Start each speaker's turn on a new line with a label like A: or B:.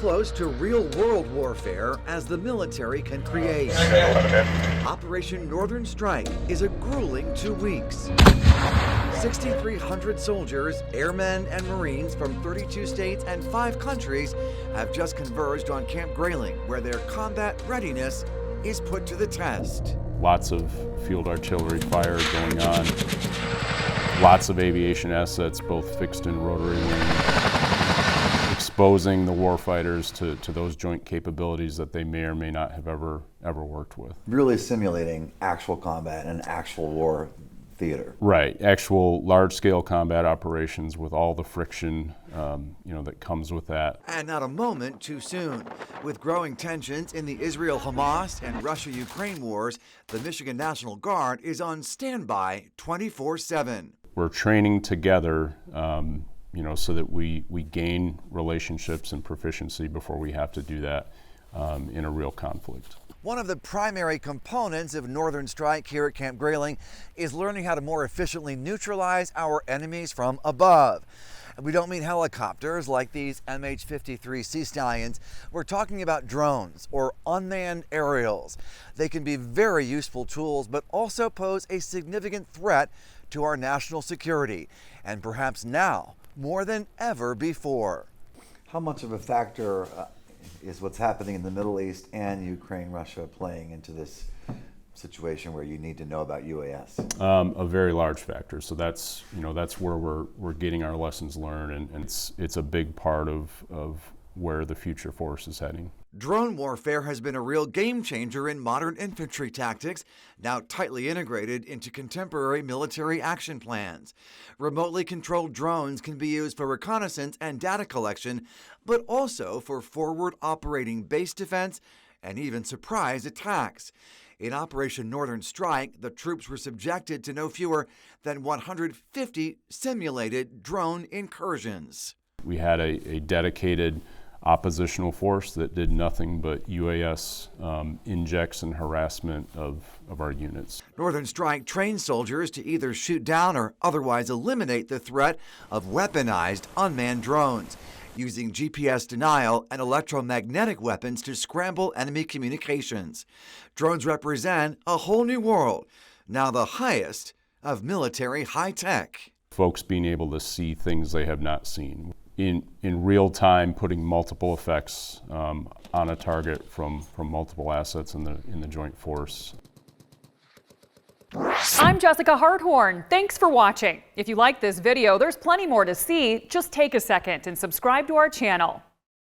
A: close to real-world warfare as the military can create. Operation Northern Strike is a grueling 2 weeks. 6,300 soldiers, airmen, and Marines from 32 states and 5 countries have just converged on Camp Grayling, where their combat readiness is put to the test.
B: Lots of field artillery fire going on, lots of aviation assets, both fixed and rotary wing, exposing the warfighters to those joint capabilities that they may or may not have ever worked with.
C: Really simulating actual combat and actual war theater.
B: Right, actual large-scale combat operations with all the friction that comes with that.
A: And not a moment too soon. With growing tensions in the Israel-Hamas and Russia-Ukraine wars, the Michigan National Guard is on standby 24/7.
B: We're training together, so that we gain relationships and proficiency before we have to do that in a real conflict.
A: One of the primary components of Northern Strike here at Camp Grayling is learning how to more efficiently neutralize our enemies from above. And we don't mean helicopters like these MH-53 Sea Stallions. We're talking about drones or unmanned aerials. They can be very useful tools, but also pose a significant threat to our national security, and perhaps now more than ever before.
C: How much of a factor is what's happening in the Middle East and Ukraine, Russia playing into this situation where you need to know about UAS?
B: A very large factor. So that's where we're getting our lessons learned, and it's a big part of where the future force is heading.
A: Drone warfare has been a real game changer in modern infantry tactics, now tightly integrated into contemporary military action plans. Remotely controlled drones can be used for reconnaissance and data collection, but also for forward operating base defense and even surprise attacks. In Operation Northern Strike, the troops were subjected to no fewer than 150 simulated drone incursions.
B: We had a dedicated oppositional force that did nothing but UAS injects and harassment of our units.
A: Northern Strike trains soldiers to either shoot down or otherwise eliminate the threat of weaponized unmanned drones, using GPS denial and electromagnetic weapons to scramble enemy communications. Drones represent a whole new world, now the highest of military high-tech.
B: Folks being able to see things they have not seen. In real time, putting multiple effects on a target from multiple assets in the joint force.
D: I'm Jessica Harthorn. Thanks for watching. If you like this video, there's plenty more to see. Just take a second and subscribe to our channel.